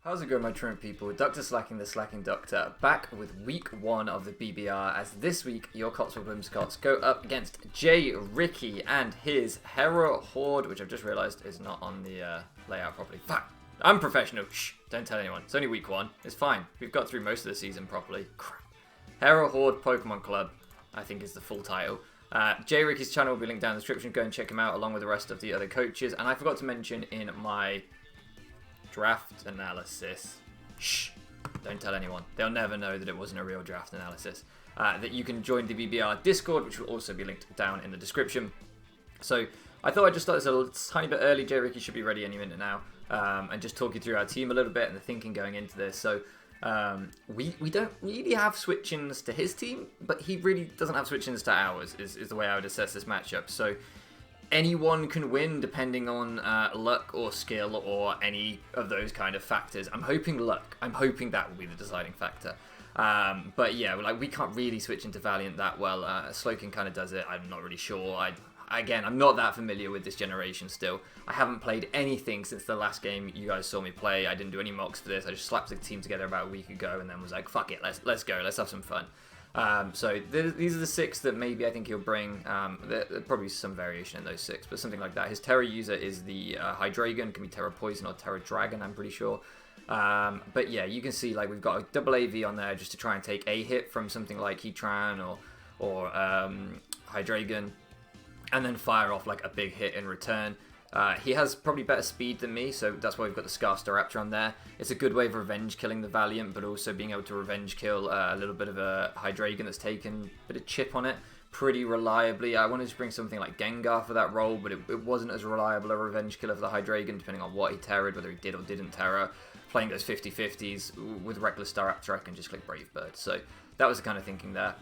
How's it going, my truant people? Dr.Slaking, the Slacking Doctor, back with week 1 of the BBR, as this week your Cotswold Whimsicots go up against J. Ricky and his Hera Horde, which I've just realised is not on the layout properly. Fuck! I'm professional. Shh! Don't tell anyone. It's only week 1. It's fine. We've got through most of the season properly. Crap. Hera Horde Pokemon Club, I think is the full title. J. Ricky's channel will be linked down in the description. Go and check him out along with the rest of the other coaches. And I forgot to mention in my draft analysis, shh, don't tell anyone, they'll never know that it wasn't a real draft analysis, that you can join the BBR Discord, which will also be linked down in the description. So I thought I'd just start this a little tiny bit early. J. Ricky should be ready any minute now, and just talk you through our team a little bit and the thinking going into this. So we don't really have switch-ins to his team, but he really doesn't have switch-ins to ours, is the way I would assess this matchup. So anyone can win depending on luck or skill or any of those kind of factors. I'm hoping luck. I'm hoping that will be the deciding factor. But yeah, like we can't really switch into Valiant that well. Slaking kind of does it. I'm not really sure. Again, I'm not that familiar with this generation still. I haven't played anything since the last game you guys saw me play. I didn't do any mocks for this. I just slapped the team together about a week ago and then was like, fuck it, let's go. Let's have some fun. So these are the 6 that maybe I think he'll bring. There'll probably some variation in those 6, but something like that. His Terra user is the Hydreigon. Can be Terra Poison or Terra Dragon, I'm pretty sure. But yeah, you can see like we've got a double AV on there just to try and take a hit from something like Heatran or Hydreigon, and then fire off like a big hit in return. He has probably better speed than me, so that's why we've got the Scar Staraptor on there. It's a good way of revenge killing the Valiant, but also being able to revenge kill a little bit of a Hydreigon that's taken a bit of chip on it pretty reliably. I wanted to bring something like Gengar for that role, but it wasn't as reliable a revenge killer for the Hydreigon, depending on what he terrored, whether he did or didn't terror. Playing those 50-50s with Reckless Staraptor, I can just click Brave Bird. So that was the kind of thinking there.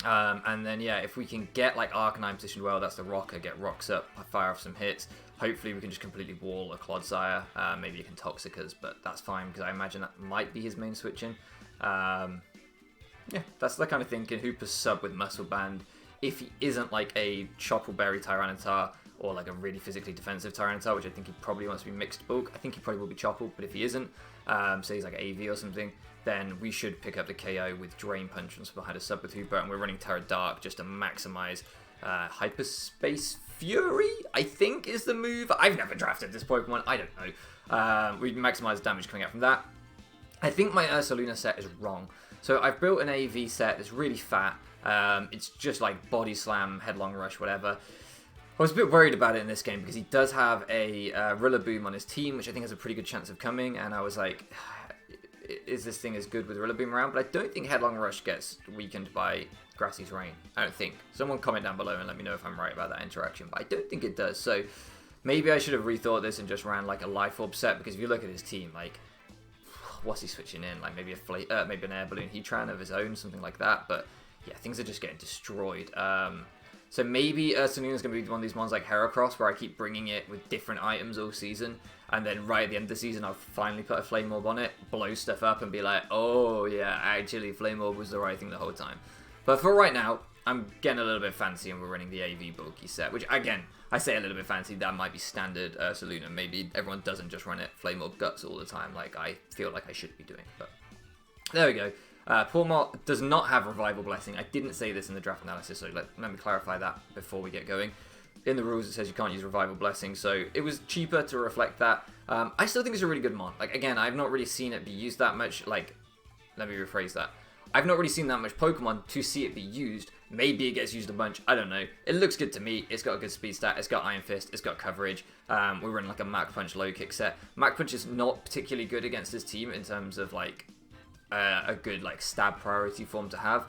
And then, yeah, if we can get, like, Arcanine positioned well, that's the Rocker, get Rocks up, fire off some hits. Hopefully we can just completely wall a Clodsire. Maybe you can Toxicas, but that's fine, because I imagine that might be his main switching. Yeah, that's the kind of thinking. Hoopa's sub with Muscle Band. If he isn't, like, a Chople Berry Tyranitar, or, like, a really physically defensive Tyranitar, which I think he probably wants to be mixed bulk. I think he probably will be Chople, but if he isn't, say he's, like, AV or something, then we should pick up the KO with Drain Punch and behind a sub with Hoopa, and we're running Terra Dark just to maximize Hyperspace Fury, I think is the move. I've never drafted this Pokemon, I don't know. We maximize damage coming out from that. I think my Ursaluna set is wrong. So I've built an AV set that's really fat. It's just like Body Slam, Headlong Rush, whatever. I was a bit worried about it in this game because he does have a Rillaboom on his team, which I think has a pretty good chance of coming, and I was like, is this thing as good with Rillaboom around? But I don't think Headlong Rush gets weakened by Grassy's Rain. I don't think. Someone comment down below and let me know if I'm right about that interaction, but I don't think it does. So maybe I should have rethought this and just ran like a Life Orb set, because if you look at his team, like, what's he switching in? Like maybe maybe an Air Balloon Heatran of his own, something like that. But yeah, things are just getting destroyed. So maybe Ursaluna's going to be one of these ones like Heracross, where I keep bringing it with different items all season, and then right at the end of the season I'll finally put a Flame Orb on it, blow stuff up, and be like, oh yeah, actually Flame Orb was the right thing the whole time. But for right now, I'm getting a little bit fancy and we're running the AV bulky set, which again, I say a little bit fancy, that might be standard Ursaluna. Maybe everyone doesn't just run it Flame Orb Guts all the time like I feel like I should be doing, but there we go. Pawmot does not have Revival Blessing. I didn't say this in the draft analysis, so let me clarify that before we get going. In the rules, it says you can't use Revival Blessing, so it was cheaper to reflect that. I still think it's a really good mon. Like, again, I've not really seen it be used that much. Like, let me rephrase that. I've not really seen that much Pokemon to see it be used. Maybe it gets used a bunch. I don't know. It looks good to me. It's got a good speed stat. It's got Iron Fist. It's got coverage. We're running like a Mach Punch low kick set. Mach Punch is not particularly good against this team in terms of like a good like stab priority form to have.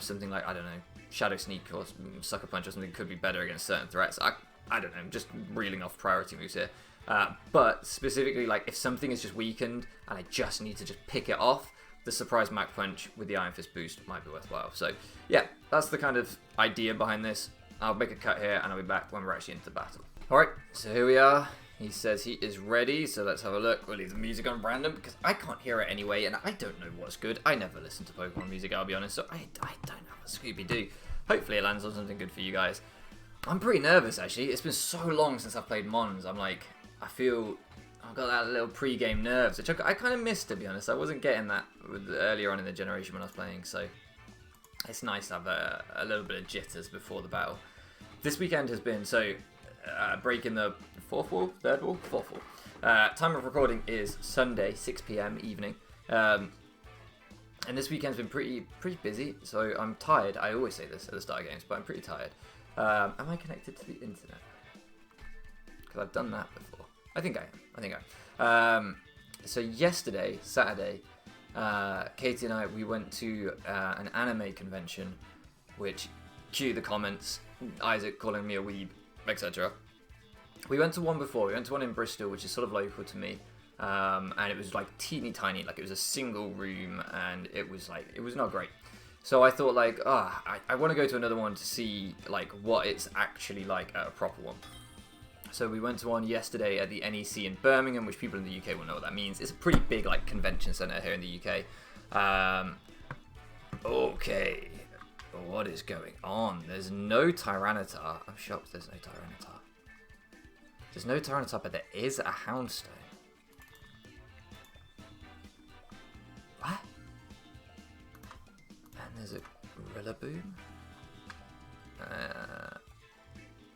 Something like, I don't know, Shadow Sneak or Sucker Punch or something could be better against certain threats. I don't know, I'm just reeling off priority moves here. But specifically, like if something is just weakened and I just need to just pick it off, the Surprise Mach Punch with the Iron Fist boost might be worthwhile. So yeah, that's the kind of idea behind this. I'll make a cut here and I'll be back when we're actually into the battle. Alright, so here we are. He says he is ready, so let's have a look. We'll leave the music on random because I can't hear it anyway, and I don't know what's good. I never listen to Pokemon music, I'll be honest, so I don't know what Scooby-Doo. Hopefully it lands on something good for you guys. I'm pretty nervous, actually. It's been so long since I've played Mons. I'm like, I feel I've got that little pre-game nerves, which I kind of missed, to be honest. I wasn't getting that earlier on in the generation when I was playing, so it's nice to have a little bit of jitters before the battle. This weekend has been, breaking the fourth wall. Time of recording is Sunday, 6 PM evening. And this weekend's been pretty busy, so I'm tired. I always say this at the start of games, but I'm pretty tired. Am I connected to the internet? Because I've done that before. I think I am. So yesterday, Saturday, Katie and I, we went to an anime convention, which, cue the comments, Isaac calling me a weeb, etc. We went to one before. We went to one in Bristol, which is sort of local to me. And it was like teeny tiny, like it was a single room, and it was not great. So I thought I want to go to another one to see like what it's actually like at a proper one. So we went to one yesterday at the NEC in Birmingham, which people in the UK will know what that means. It's a pretty big like convention centre here in the UK. Okay, what is going on? There's no Tyranitar. I'm shocked there's no Tyranitar. There's no Tyranitar, but there is a Houndstone. What? And there's a Rillaboom.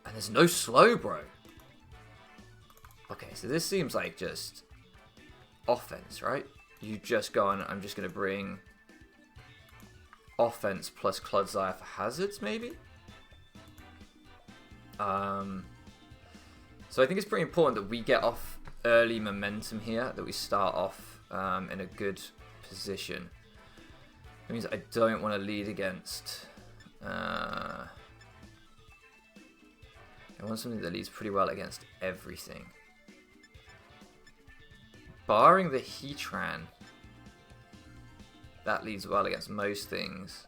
And there's no Slowbro. Okay, so this seems like just offense, right? You just go on, I'm just going to bring offense plus Clodsire for hazards, maybe? So I think it's pretty important that we get off early momentum here, that we start off in a good position. It means I don't want to lead against... I want something that leads pretty well against everything. Barring the Heatran, that leads well against most things.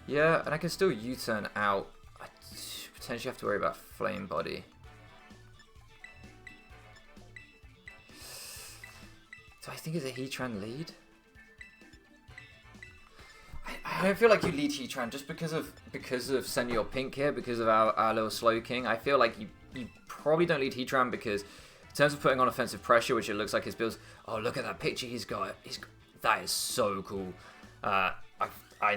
Yeah, and I can still U-turn out. I potentially have to worry about Flame Body. Do I think it's a Heatran lead? I don't feel like you lead Heatran just because of Senior Pink here, because of our little Slaking. I feel like you probably don't lead Heatran because in terms of putting on offensive pressure, which it looks like his builds. Oh, look at that picture he's got. That is so cool. I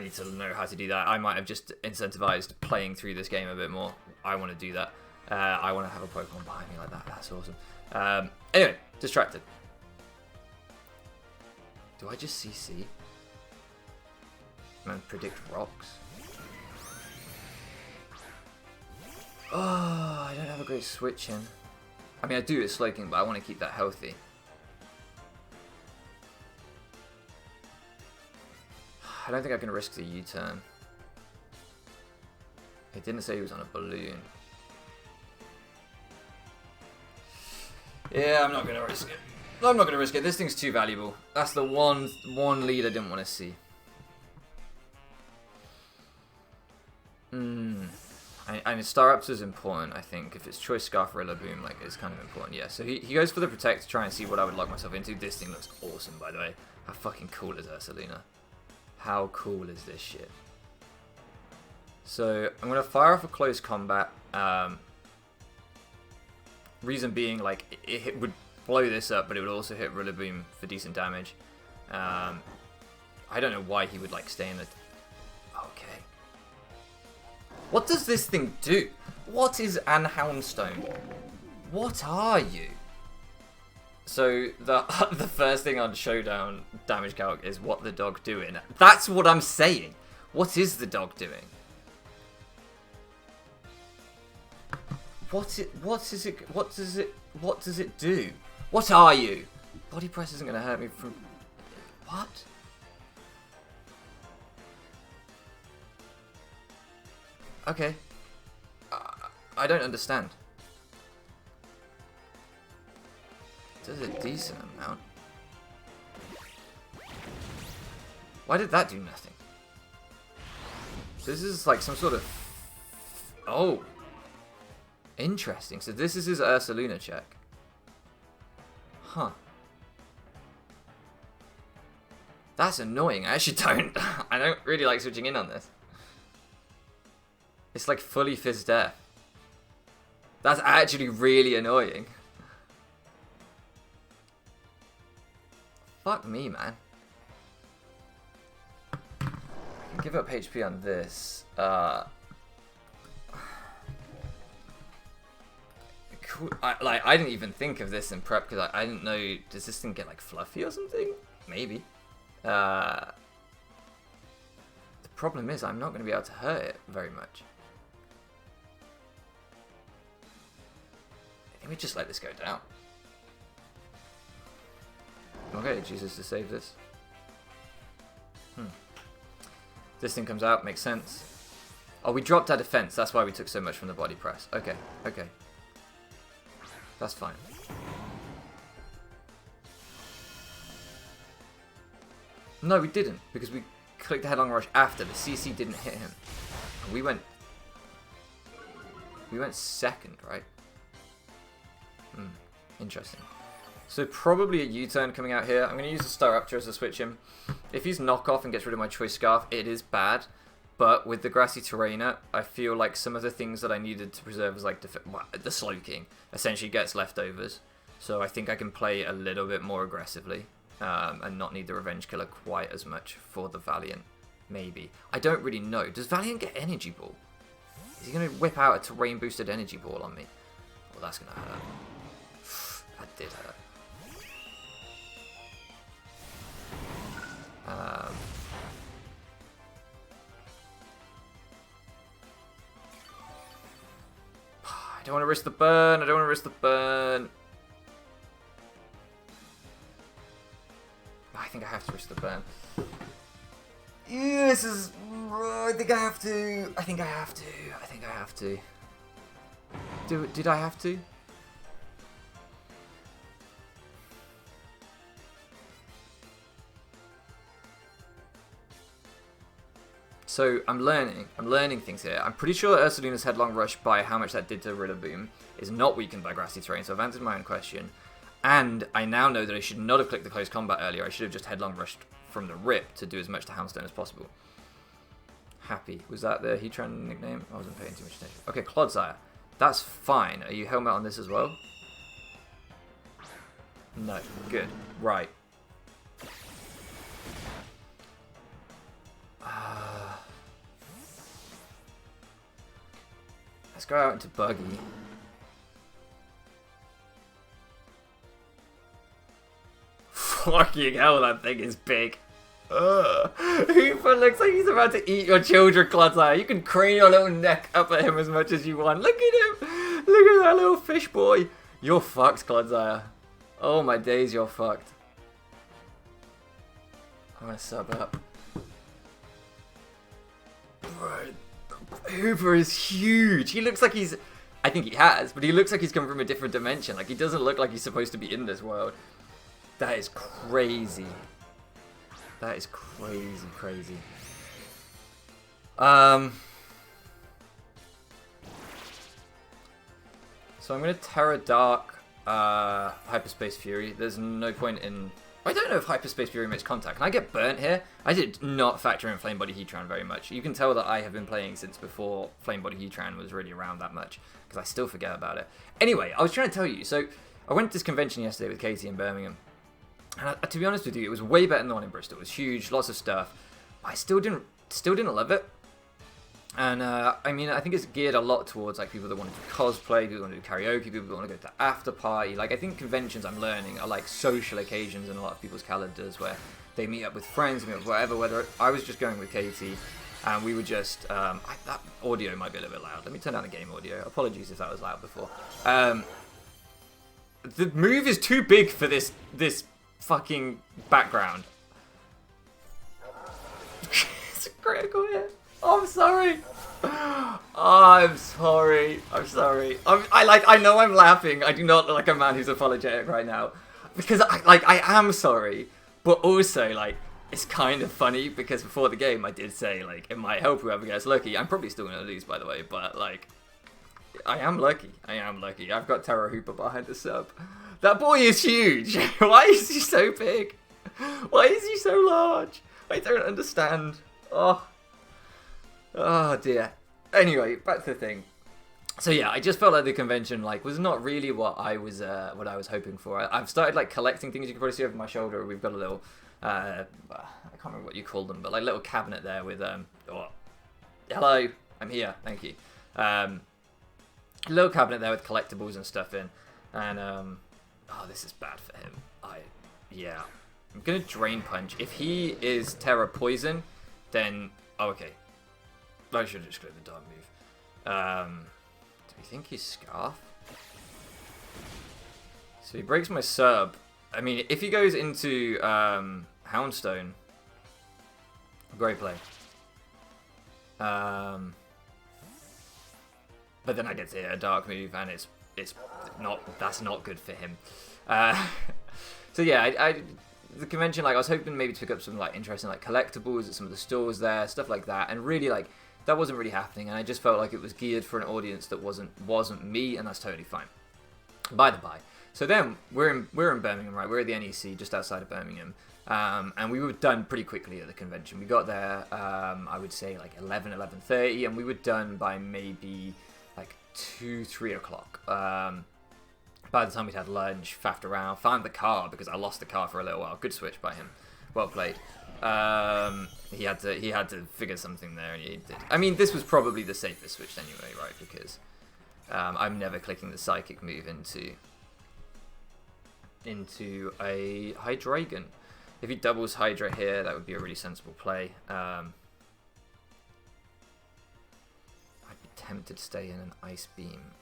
need to know how to do that. I might have just incentivized playing through this game a bit more. I want to do that. I want to have a Pokemon behind me like that. That's awesome. Anyway, distracted. Do I just CC? And predict rocks? Oh, I don't have a great switch in. I mean, I do with Slaking, but I want to keep that healthy. I don't think I can risk the U-turn. It didn't say he was on a balloon. Yeah, I'm not going to risk it. I'm not going to risk it. This thing's too valuable. That's the one lead I didn't want to see. And Staraptor is important, I think. If it's Choice Scarf or Rillaboom, like, it's kind of important, yeah. So he goes for the Protect to try and see what I would lock myself into. This thing looks awesome, by the way. How fucking cool is Ursaluna? How cool is this shit? So I'm going to fire off a close combat. Reason being, like, it would blow this up, but it would also hit Rillaboom for decent damage. I don't know why he would, like, stay in the... Okay. What does this thing do? What is an Houndstone? What are you? So the first thing on Showdown damage calc is what the dog doing. That's what I'm saying. What is the dog doing? What does it do? What are you? Body press isn't gonna hurt me from... What? Okay. I don't understand. Does a decent amount. Why did that do nothing? This is like some sort of... Oh. Interesting. So this is his Ursaluna check. Huh. That's annoying. I actually don't... I don't really like switching in on this. It's like fully Fizz Death. That's actually really annoying. Fuck me, man. I can give up HP on this. Cool. I didn't even think of this in prep because I didn't know. Does this thing get like fluffy or something? Maybe. The problem is I'm not going to be able to hurt it very much. I think we just let this go down. Okay, Jesus to save this. This thing comes out, makes sense. Oh, we dropped our defense. That's why we took so much from the body press. Okay, okay. That's fine. No, we didn't, because we clicked the headlong rush after. The CC didn't hit him. And we went second, right? Interesting. So probably a U-turn coming out here. I'm going to use the Staraptor to switch him. If he's knockoff and gets rid of my Choice Scarf, it is bad. But with the Grassy Terrainer, I feel like some of the things that I needed to preserve was like the Slaking essentially gets leftovers. So I think I can play a little bit more aggressively and not need the Revenge Killer quite as much for the Valiant. Maybe. I don't really know. Does Valiant get Energy Ball? Is he going to whip out a terrain boosted Energy Ball on me? Well, that's going to hurt. That did hurt. I don't want to risk the burn. I don't want to risk the burn. I think I have to risk the burn. Yeah, this is... I think I have to. I think I have to. I think I have to. Did I have to? So I'm learning things here. I'm pretty sure Ursalina's Headlong Rush, by how much that did to Rillaboom, is not weakened by Grassy Terrain, so I've answered my own question. And I now know that I should not have clicked the Close Combat earlier. I should have just Headlong Rushed from the rip to do as much to Houndstone as possible. Happy. Was that the Heatran nickname? I wasn't paying too much attention. Okay, Clodsire. That's fine. Are you Helmet on this as well? No. Good. Right. Let's go out into Buggy. Fucking hell, that thing is big. Hoopa looks like he's about to eat your children, Clodsire. You can crane your little neck up at him as much as you want. Look at him. Look at that little fish boy. You're fucked, Clodsire. Oh my days, you're fucked. I'm gonna sub up. Bro, Hoopa is huge. He looks like he's... I think he has, but he looks like he's come from a different dimension. Like, he doesn't look like he's supposed to be in this world. That is crazy. That is crazy, crazy. So I'm going to Terra Dark Hyperspace Fury. There's no point in... I don't know if Hyperspace Fury makes contact. Can I get burnt here? I did not factor in Flame Body Heatran very much. You can tell that I have been playing since before Flame Body Heatran was really around that much, because I still forget about it. Anyway, I was trying to tell you, so I went to this convention yesterday with Katie in Birmingham, and to be honest with you, it was way better than the one in Bristol. It was huge, lots of stuff, but I still didn't love it. And I mean, I think it's geared a lot towards like people that want to do cosplay, people that want to do karaoke, people that want to go to after party. Like, I think conventions, I'm learning, are like social occasions in a lot of people's calendars where they meet up with friends, meet up with whatever. Whether I was just going with Katie, and we were just that audio might be a little bit loud. Let me turn down the game audio. Apologies if that was loud before. The move is too big for this fucking background. It's a critical hit. Oh, I'm sorry. Oh, I'm sorry. I'm sorry. I know I'm laughing. I do not look like a man who's apologetic right now, because I am sorry, but also like it's kind of funny because before the game I did say like it might help whoever gets lucky. I'm probably still gonna lose, by the way, but like I am lucky. I am lucky. I've got Terra Hoopa behind the sub. That boy is huge. Why is he so big? Why is he so large? I don't understand. Oh dear. Anyway, back to the thing. So yeah, I just felt like the convention like was not really what I was hoping for. I've started like collecting things. You can probably see over my shoulder. We've got a little I can't remember what you call them, but like little cabinet there with oh, hello, I'm here, thank you. Little cabinet there with collectibles and stuff in, and oh, this is bad for him. Yeah, I'm gonna Drain Punch. If he is Terra Poison, then oh, okay. I should have just go the dark move. Do we think he's Scarf? So he breaks my sub. I mean, if he goes into Houndstone, great play. But then I get to hit a dark move, and it's not, that's not good for him. So yeah, the convention, like I was hoping maybe to pick up some like interesting like collectibles at some of the stores there, stuff like that, and really like that wasn't really happening, and I just felt like it was geared for an audience that wasn't me, and that's totally fine. By the by. So then we're in Birmingham, right? We're at the NEC just outside of Birmingham, and we were done pretty quickly at the convention. We got there, I would say like 11:30, and we were done by maybe like 2-3 o'clock. By the time we'd had lunch, faffed around, found the car because I lost the car for a little while. Good switch by him, well played. He had to figure something there, and he did. I mean, this was probably the safest switch anyway, right? Because I'm never clicking the psychic move into a Hydreigon. If he doubles Hydra here, that would be a really sensible play. I'd be tempted to stay in an Ice Beam.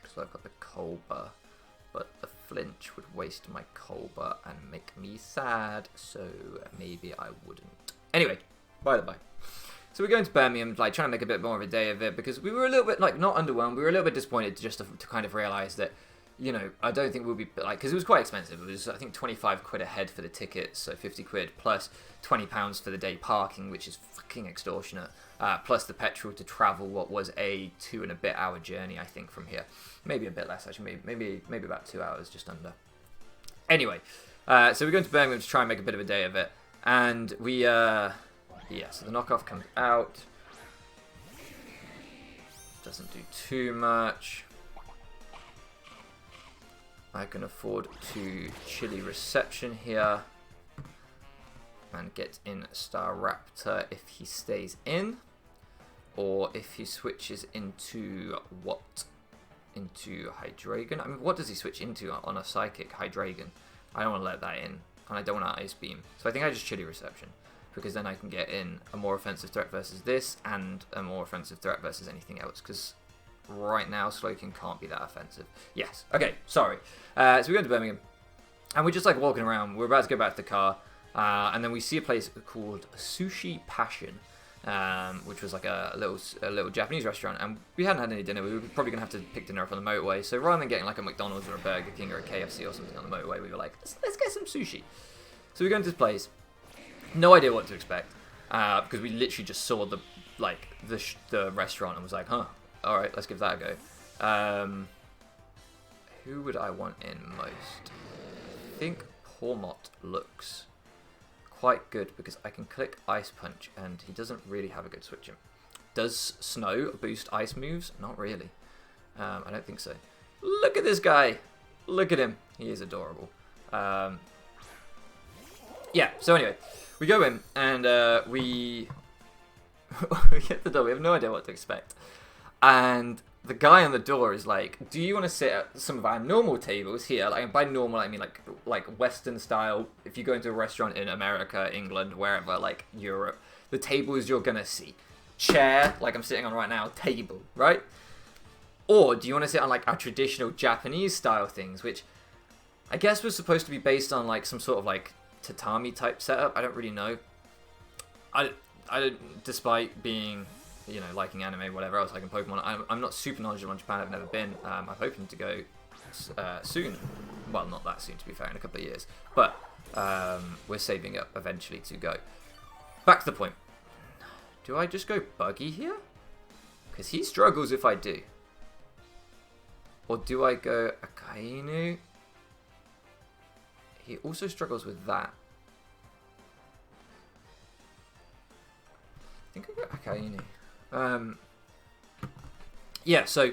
Because I've got the Colbur. But the flinch would waste my Colbur and make me sad. So maybe I wouldn't. Anyway, by the by. So we're going to Birmingham, like trying to make a bit more of a day of it. Because we were a little bit, like, not underwhelmed. We were a little bit disappointed just to kind of realise that, you know, I don't think we'll be, like, because it was quite expensive. It was, I think, 25 quid a head for the tickets, so 50 quid, plus £20 for the day parking, which is fucking extortionate, plus the petrol to travel what was a 2 and a bit hour journey, I think, from here. Maybe a bit less, actually, maybe about 2 hours, just under. Anyway, so we're going to Birmingham to try and make a bit of a day of it, and we, yeah, so the knockoff comes out, doesn't do too much. I can afford to chilly reception here and get in Staraptor if he stays in, or if he switches into what? Into Hydreigon? I mean, what does he switch into on a Psychic Hydreigon? I don't want to let that in, and I don't want to Ice Beam. So I think I just chilly reception, because then I can get in a more offensive threat versus this, and a more offensive threat versus anything else, because right now Slaking can't be that offensive. Yes. Okay, sorry. So we go to Birmingham, and we're just like walking around. We're about to go back to the car, and then we see a place called Sushi Passion, which was like a little Japanese restaurant, and we hadn't had any dinner. We were probably gonna have to pick dinner up on the motorway. So rather than getting like a McDonald's or a Burger King or a KFC or something on the motorway, we were like, let's get some sushi. So we go into this place. No idea what to expect, because we literally just saw the restaurant and was like, huh. All right, let's give that a go. Who would I want in most? I think Pormot looks quite good because I can click Ice Punch and he doesn't really have a good switch in. Does Snow boost ice moves? Not really. I don't think so. Look at this guy. Look at him. He is adorable. Yeah, so anyway, we go in and we get the door. We have no idea what to expect. And the guy on the door is like, do you want to sit at some of our normal tables here? Like, by normal, I mean like Western style. If you go into a restaurant in America, England, wherever, like Europe, the tables you're going to see. Chair, like I'm sitting on right now, table, right? Or do you want to sit on like our traditional Japanese style things, which I guess was supposed to be based on like some sort of like tatami type setup. I don't really know. I despite being, you know, liking anime, whatever else, liking Pokemon, I'm not super knowledgeable on Japan. I've never been. I'm hoping to go soon. Well, not that soon, to be fair, in a couple of years. But we're saving up eventually to go. Back to the point. Do I just go Buggy here? Because he struggles if I do. Or do I go Akainu? He also struggles with that. I think I go Akainu. Yeah, so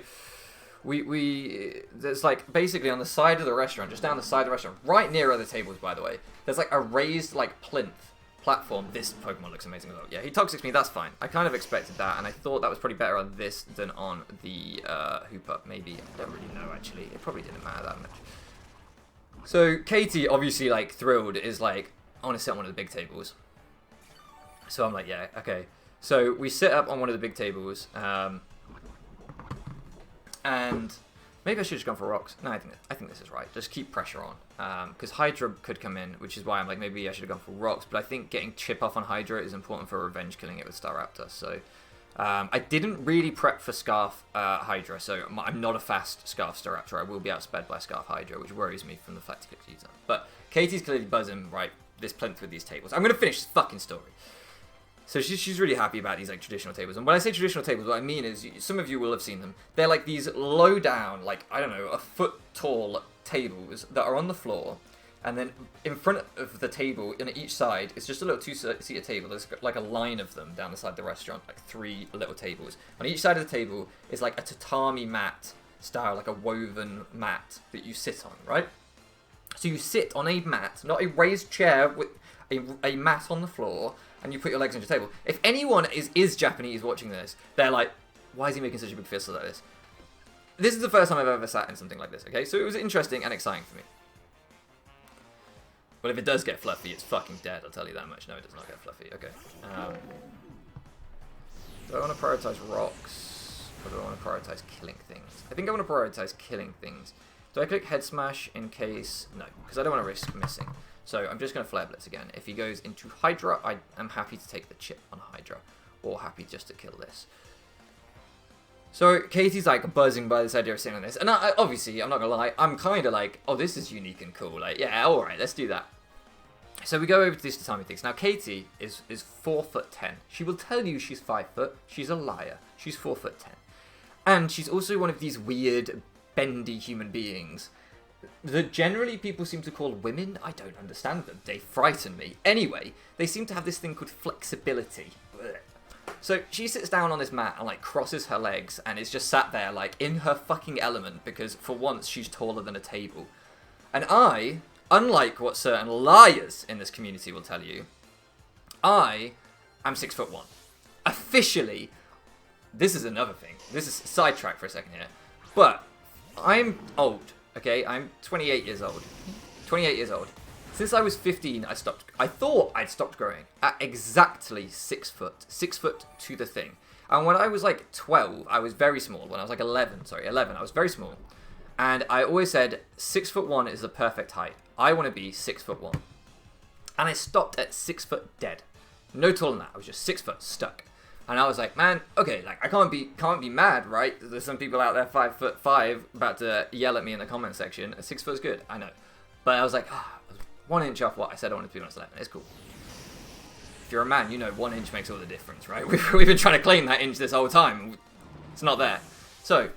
there's like basically on the side of the restaurant, just down the side of the restaurant, right near other tables, by the way, there's like a raised like plinth platform. This Pokemon looks amazing as well. Yeah, he Toxics me, that's fine. I kind of expected that, and I thought that was probably better on this than on the Hoopa, maybe. I don't really know, actually. It probably didn't matter that much. So Katie, obviously like thrilled, is like, I want to sit on one of the big tables. So I'm like, yeah, okay. So we sit up on one of the big tables, and maybe I should have gone for rocks. No, I think this is right. Just keep pressure on. Because Hydra could come in, which is why I'm like, maybe I should have gone for rocks. But I think getting chip off on Hydra is important for revenge killing it with Staraptor. So I didn't really prep for Scarf Hydra. So I'm not a fast Scarf Staraptor. I will be outsped by Scarf Hydra, which worries me from the fact he clicks user. But Katie's clearly buzzing, right, this plinth with these tables. I'm going to finish this fucking story. So she's really happy about these like traditional tables. And when I say traditional tables, what I mean is, some of you will have seen them. They're like these low down, like, I don't know, a foot tall tables that are on the floor. And then in front of the table, on each side, it's just a little two-seater table. There's like a line of them down the side of the restaurant, like 3 little tables. On each side of the table is like a tatami mat style, like a woven mat that you sit on, right? So you sit on a mat, not a raised chair with a mat on the floor, and you put your legs on your table. If anyone is Japanese watching this, they're like, why is he making such a big fuss like this? This is the first time I've ever sat in something like this, okay? So it was interesting and exciting for me. But if it does get fluffy, it's fucking dead, I'll tell you that much. No, it does not get fluffy. Okay. Do I want to prioritize rocks? Or do I want to prioritize killing things? I think I want to prioritize killing things. Do I click head smash in case? No, because I don't want to risk missing. So I'm just going to Flare Blitz again. If he goes into Hydra, I am happy to take the chip on Hydra. Or happy just to kill this. So Katie's like buzzing by this idea of sitting on this. And obviously, I'm not going to lie, I'm kind of like, oh, this is unique and cool. Like, yeah, alright, let's do that. So we go over to these tatami things. Now, Katie is 4'10". She will tell you she's 5 foot. She's a liar. She's 4'10". And she's also one of these weird, bendy human beings that generally people seem to call women. I don't understand them. They frighten me. Anyway, they seem to have this thing called flexibility. So she sits down on this mat and like crosses her legs and is just sat there like in her fucking element because for once she's taller than a table. And I, unlike what certain liars in this community will tell you, I am 6'1". Officially, this is another thing. This is sidetrack for a second here. But I'm old. Okay, I'm 28 years old. 28 years old. Since I was 15, I thought I'd stopped growing at exactly 6 foot. 6 foot to the thing. And when I was like 12, I was very small. When I was like 11, I was very small. And I always said 6'1" is the perfect height. I want to be 6'1". And I stopped at 6 foot dead. No taller than that. I was just 6 foot stuck. And I was like, man, okay, like I can't be mad, right? There's some people out there 5'5" about to yell at me in the comment section. 6 foot's good, I know. But I was like, 1 inch off what I said I wanted to be when I was 11. It's cool. If you're a man, you know 1 inch makes all the difference, right? We've been trying to claim that inch this whole time. It's not there. So,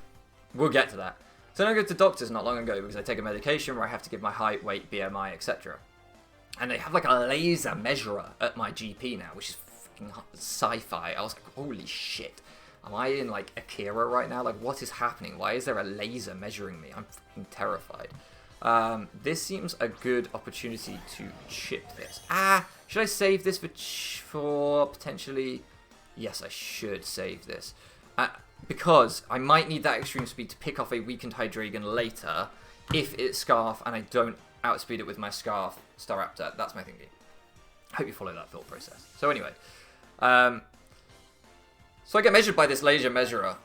we'll get to that. So then I go to doctors not long ago because I take a medication where I have to give my height, weight, BMI, etc. And they have like a laser measurer at my GP now, which is fucking sci-fi. I was like, holy shit. Am I in like Akira right now? Like, what is happening? Why is there a laser measuring me? I'm fucking terrified. This seems a good opportunity to chip this. Should I save this for potentially? Yes, I should save this. Because I might need that extreme speed to pick off a weakened Hydreigon later if it's Scarf and I don't outspeed it with my Scarf Staraptor. That's my thinking. I hope you follow that thought process. So anyway, so I get measured by this laser measurer.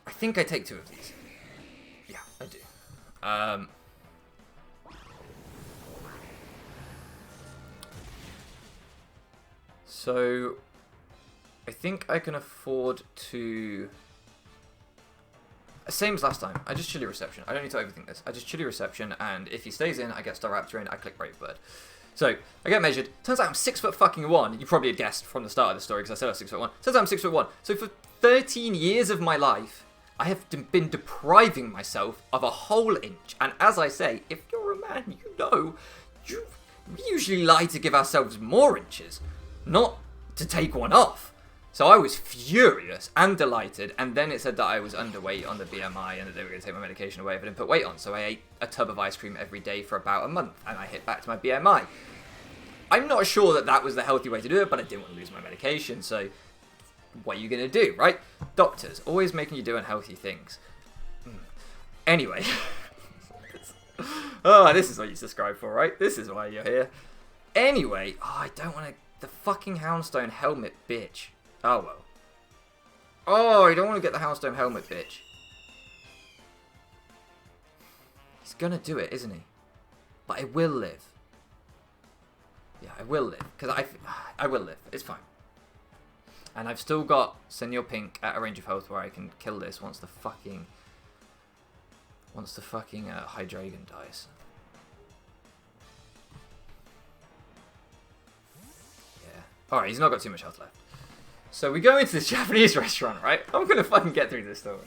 I think I take 2 of these. Yeah, I do. So I think I can afford to... Same as last time. I just Chilly Reception. I don't need to overthink this. I just Chilly Reception, and if he stays in, I get Staraptor in, I click Brave Bird. So, I get measured. Turns out I'm 6'1". You probably had guessed from the start of the story, because I said I was 6'1". Turns out I'm 6'1". So for 13 years of my life, I have been depriving myself of a whole inch. And as I say, if you're a man, you know, we usually like to give ourselves more inches, not to take one off. So I was furious and delighted, and then it said that I was underweight on the BMI and that they were going to take my medication away if I didn't put weight on. So I ate a tub of ice cream every day for about a month, and I hit back to my BMI. I'm not sure that that was the healthy way to do it, but I didn't want to lose my medication, so what are you going to do, right? Doctors, always making you do unhealthy things. Anyway. Oh, this is what you subscribe for, right? This is why you're here. Anyway, I don't want to... The fucking Houndstone helmet, bitch. Oh, well. Oh, I don't want to get the Houndstone helmet, bitch. He's gonna do it, isn't he? But I will live. Yeah, I will live. Because I will live. It's fine. And I've still got Senor Pink at a range of health where I can kill this once the fucking Hydreigon dies. Yeah. Alright, he's not got too much health left. So we go into this Japanese restaurant, right? I'm going to fucking get through this story.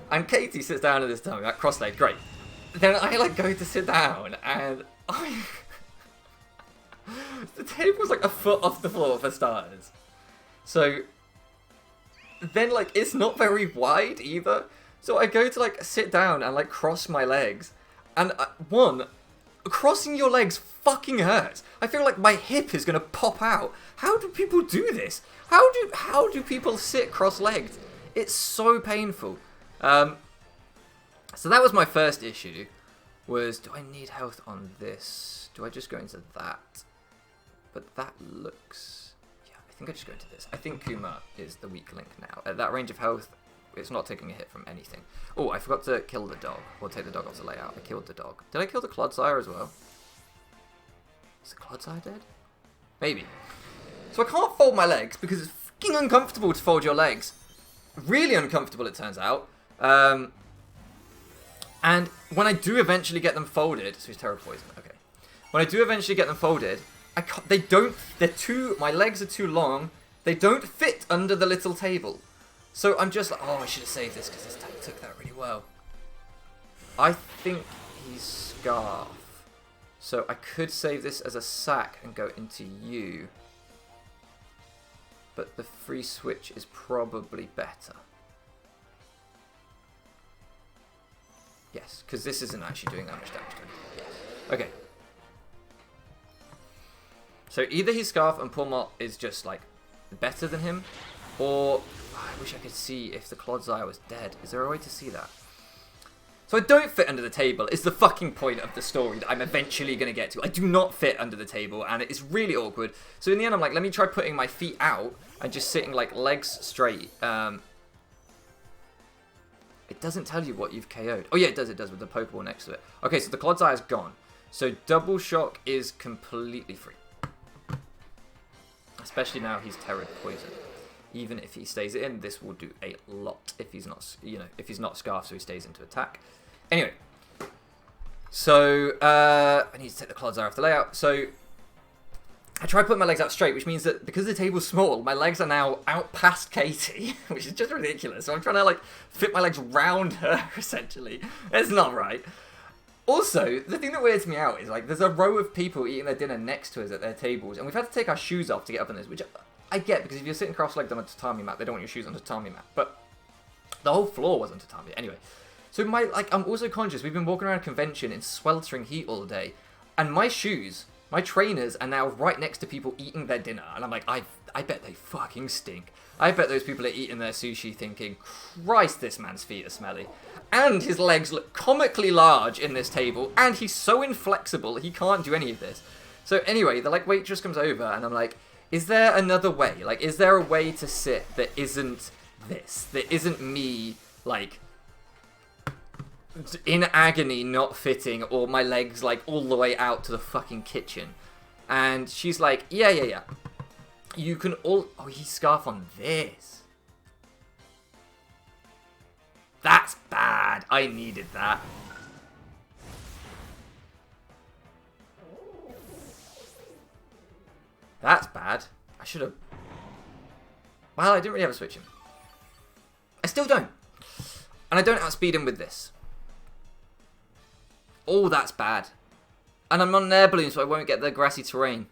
And Katie sits down at this time, like, cross-legged, great. Then I, like, go to sit down, and the table's, like, a foot off the floor, for starters. So, then, like, it's not very wide, either. So I go to, like, sit down and, like, cross my legs. And, crossing your legs fucking hurts. I feel like my hip is gonna pop out. How do people do this? How do people sit cross-legged? It's so painful. So that was my first issue. Was, do I need health on this? Do I just go into that? But that looks... Yeah, I think I just go into this. I think Kuma is the weak link now. At that range of health, it's not taking a hit from anything. Oh, I forgot to kill the dog. Or take the dog off the layout. I killed the dog. Did I kill the Clodsire as well? Is the Clodsire dead? Maybe. So I can't fold my legs because it's fucking uncomfortable to fold your legs. Really uncomfortable, it turns out. And when I do eventually get them folded... So he's Terror Poison, okay. When I do eventually get them folded, my legs are too long. They don't fit under the little table. So I'm just like, oh, I should have saved this because this tank took that really well. I think he's Scarf. So I could save this as a sack and go into you. But the free switch is probably better. Yes, because this isn't actually doing that much damage to him. Yes. Okay. So either his Scarf and Pulmot is just, like, better than him, or... I wish I could see if the Clodsire was dead. Is there a way to see that? So I don't fit under the table. It's the fucking point of the story that I'm eventually going to get to. I do not fit under the table, and it's really awkward. So in the end, I'm like, let me try putting my feet out and just sitting, like, legs straight. It doesn't tell you what you've KO'd. Oh, yeah, it does with the Pokeball next to it. Okay, so the Clodsire's gone. So Double Shock is completely free. Especially now he's Terra Poison. Even if he stays in, this will do a lot if he's not, if he's not Scarf, so he stays into attack. Anyway, so I need to take the Clodsire off the layout. So I try putting my legs out straight, which means that because the table's small, my legs are now out past Katie, which is just ridiculous. So I'm trying to, like, fit my legs round her, essentially. It's not right. Also, the thing that weirds me out is, like, there's a row of people eating their dinner next to us at their tables, and we've had to take our shoes off to get up on this, which I get, because if you're sitting cross-legged on a tatami mat, they don't want your shoes on a tatami mat. But the whole floor was on tatami. Anyway, so I'm also conscious, we've been walking around a convention in sweltering heat all day, and my shoes, my trainers, are now right next to people eating their dinner. And I'm like, I bet they fucking stink. I bet those people are eating their sushi thinking, Christ, this man's feet are smelly. And his legs look comically large in this table, and he's so inflexible, he can't do any of this. So anyway, the, like, waitress comes over, and I'm like, is there another way? Like, is there a way to sit that isn't this? That isn't me, like, in agony not fitting, or my legs, like, all the way out to the fucking kitchen? And she's like, yeah. You can all... Oh, he's Scarf on this. That's bad. I needed that. That's bad. I should have... Well, I didn't really have a switch him. I still don't. And I don't outspeed him with this. Oh, that's bad. And I'm on an air balloon, so I won't get the grassy terrain.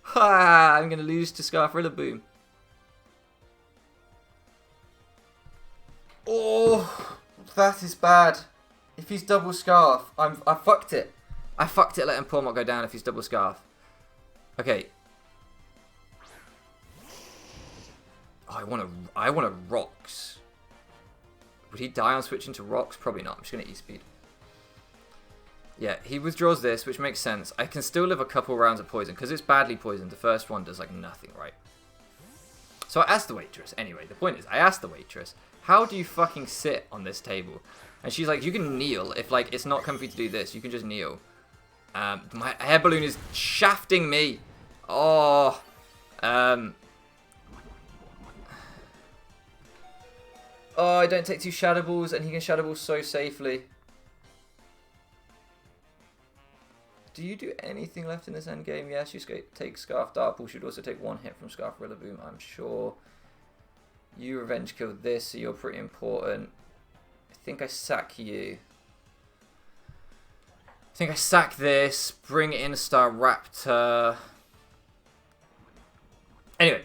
Ha! I'm going to lose to Scarf Rillaboom. Oh, that is bad. If he's double scarf, I fucked it. I fucked it letting Pormok go down if he's double scarf. Okay. Oh, I want a rocks. Would he die on switching to rocks? Probably not. I'm just gonna E-speed. Yeah, he withdraws this, which makes sense. I can still live a couple rounds of poison because it's badly poisoned. The first one does like nothing, right? So I asked the waitress. Anyway, the point is, I asked the waitress, how do you fucking sit on this table? And she's like, you can kneel. If like it's not comfy to do this, you can just kneel. My air balloon is shafting me. Oh. Oh, I don't take 2 Shadow Balls, and he can Shadow Ball so safely. Do you do anything left in this endgame? Yes, you take Scarf Dark Ball. Should also take 1 hit from Scarf Rillaboom, I'm sure. You revenge killed this, so you're pretty important. I think I sack you. I think I sack this, bring in Staraptor. Anyway,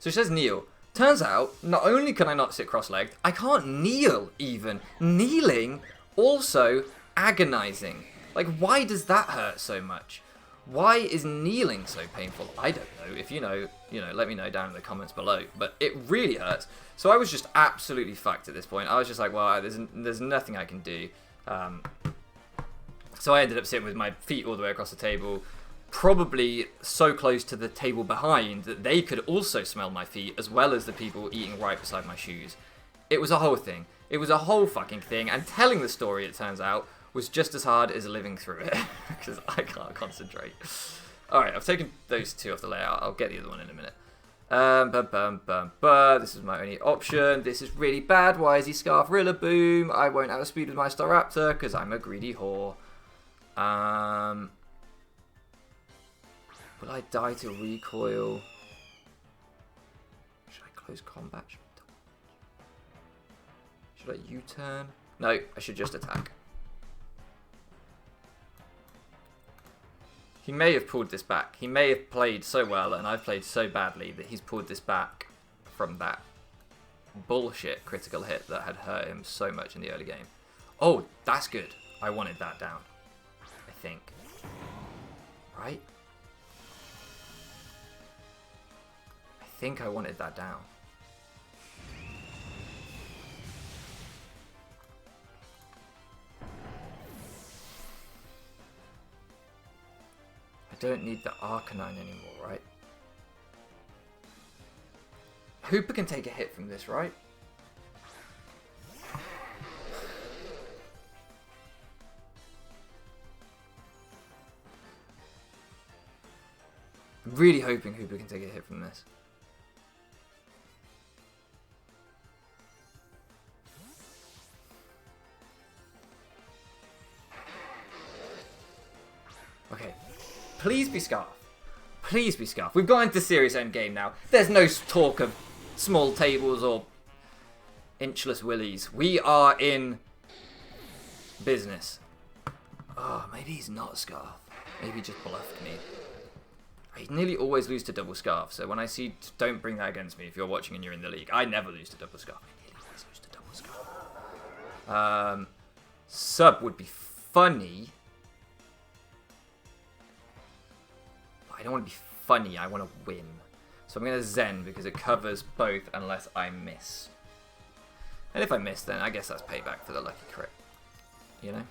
so it says kneel. Turns out, not only can I not sit cross-legged, I can't kneel even. Kneeling, also agonizing. Like, why does that hurt so much? Why is kneeling so painful? I don't know. If you know, let me know down in the comments below. But it really hurts. So I was just absolutely fucked at this point. I was just like, well, there's nothing I can do. So I ended up sitting with my feet all the way across the table, probably so close to the table behind that they could also smell my feet, as well as the people eating right beside my shoes. It was a whole thing. It was a whole fucking thing. And telling the story, it turns out, was just as hard as living through it, because I can't concentrate. Alright, I've taken those 2 off the layout. I'll get the other one in a minute. This is my only option. This is really bad. Why is he Scarf Rillaboom? I won't outspeed with my Staraptor, because I'm a greedy whore. Will I die to recoil? Should I close combat? Should I U-turn? No, I should just attack. He may have pulled this back. He may have played so well and I've played so badly that he's pulled this back from that bullshit critical hit that had hurt him so much in the early game. Oh, that's good. I wanted that down. I think. Right? I think I wanted that down. I don't need the Arcanine anymore, right? Hoopa can take a hit from this, right? I'm really hoping Hoopa can take a hit from this. Okay. Please be Scarf. Please be Scarf. We've got into serious endgame now. There's no talk of small tables or inchless willies. We are in business. Oh, maybe he's not Scarf. Maybe he just bluffed me. I nearly always lose to double Scarf, so when I see... Don't bring that against me if you're watching and you're in the league. I never lose to double Scarf. I nearly always lose to double Scarf. Sub would be funny. I don't want to be funny, I want to win. So I'm going to Zen because it covers both unless I miss. And if I miss, then I guess that's payback for the lucky crit. You know?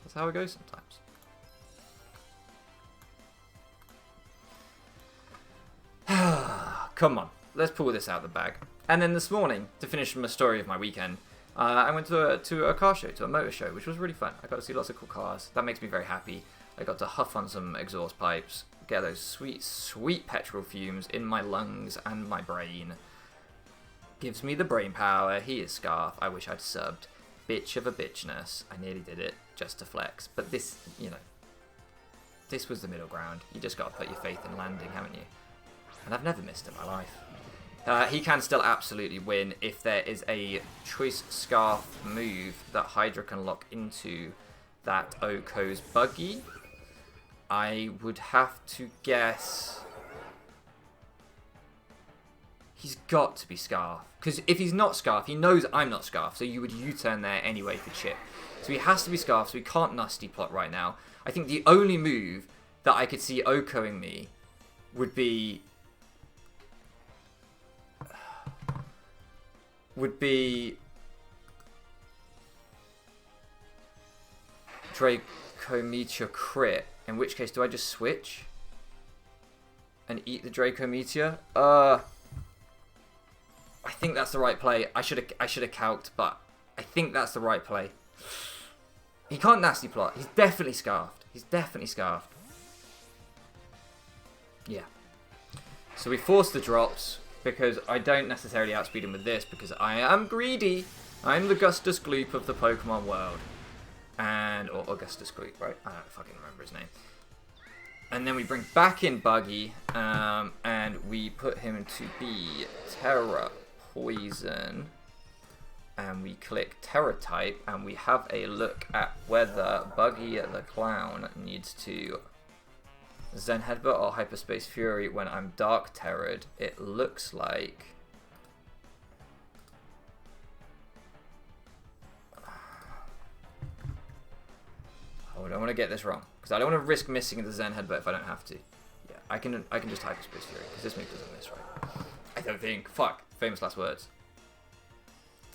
That's how it goes sometimes. Come on, let's pull this out of the bag. And then this morning, to finish my story of my weekend, I went to a car show, to a motor show, which was really fun. I got to see lots of cool cars. That makes me very happy. I got to huff on some exhaust pipes, get those sweet, sweet petrol fumes in my lungs and my brain. Gives me the brain power. He is Scarf. I wish I'd subbed. Bitch of a bitchness. I nearly did it just to flex. But this, you know, this was the middle ground. You just got to put your faith in landing, haven't you? And I've never missed in my life. He can still absolutely win if there is a choice Scarf move that Hydra can lock into that Oko's buggy. I would have to guess He's got to be Scarf. Because if he's not Scarf, he knows I'm not Scarf. So you would U-turn there anyway for Chip. So he has to be Scarf, so he can't Nasty Plot right now. I think the only move that I could see Okoing me would be... Draco Meteor crit. In which case, do I just switch? And eat the Draco Meteor? I think that's the right play. I should have calced, but I think that's the right play. He can't Nasty Plot. He's definitely Scarfed. He's definitely Scarfed. Yeah. So we force the drops because I don't necessarily outspeed him with this because I am greedy. I'm the Gustus Gloop of the Pokemon world. Or Augustus Gloop, right? I don't fucking remember his name. And then we bring back in Buggy, and we put him to be Terra Poison. And we click Terra type, and we have a look at whether Buggy the Clown needs to Zen Headbutt or Hyperspace Fury when I'm Dark Terrored. It looks like... Oh, I don't want to get this wrong, because I don't want to risk missing the Zen Headbutt if I don't have to. Yeah, I can just Hyperspace Fury, because this move doesn't miss, right? I don't think. Fuck. Famous last words.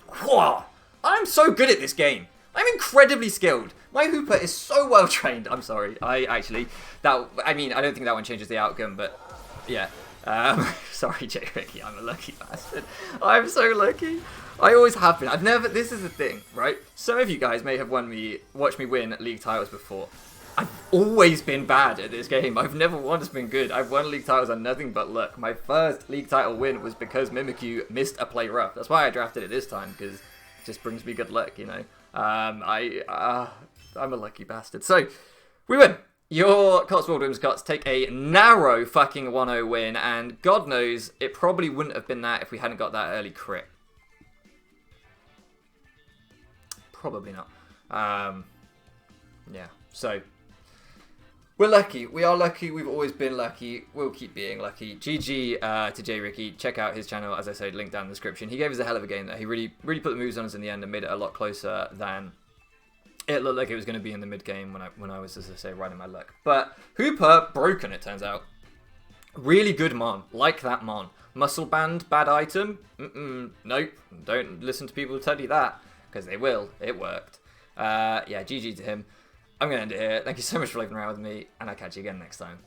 Whoa! I'm so good at this game. I'm incredibly skilled. My Hoopa is so well trained. I'm sorry. I don't think that one changes the outcome, but yeah. Sorry, J. Ricky. I'm a lucky bastard. I'm so lucky. I always have been. This is the thing, right? Some of you guys may have watched me win league titles before. I've always been bad at this game. I've never once been good. I've won league titles on nothing but luck. My first league title win was because Mimikyu missed a play rough. That's why I drafted it this time, because it just brings me good luck, you know. I'm a lucky bastard. So, we win. Your Cotswold Whimsicots take a narrow fucking 1-0 win, and God knows it probably wouldn't have been that if we hadn't got that early crit. Probably not. Yeah, so... We're lucky. We are lucky. We've always been lucky. We'll keep being lucky. GG to J. Ricky. Check out his channel, as I said, link down in the description. He gave us a hell of a game there. He really put the moves on us in the end and made it a lot closer than it looked like it was going to be in the mid-game when I was, as I say, riding my luck. But Hoopa, broken, it turns out. Really good Mon. Like that Mon. Muscle Band, bad item? Nope. Don't listen to people tell you that, because they will. It worked. Yeah, GG to him. I'm going to end it here. Thank you so much for living around with me, and I'll catch you again next time.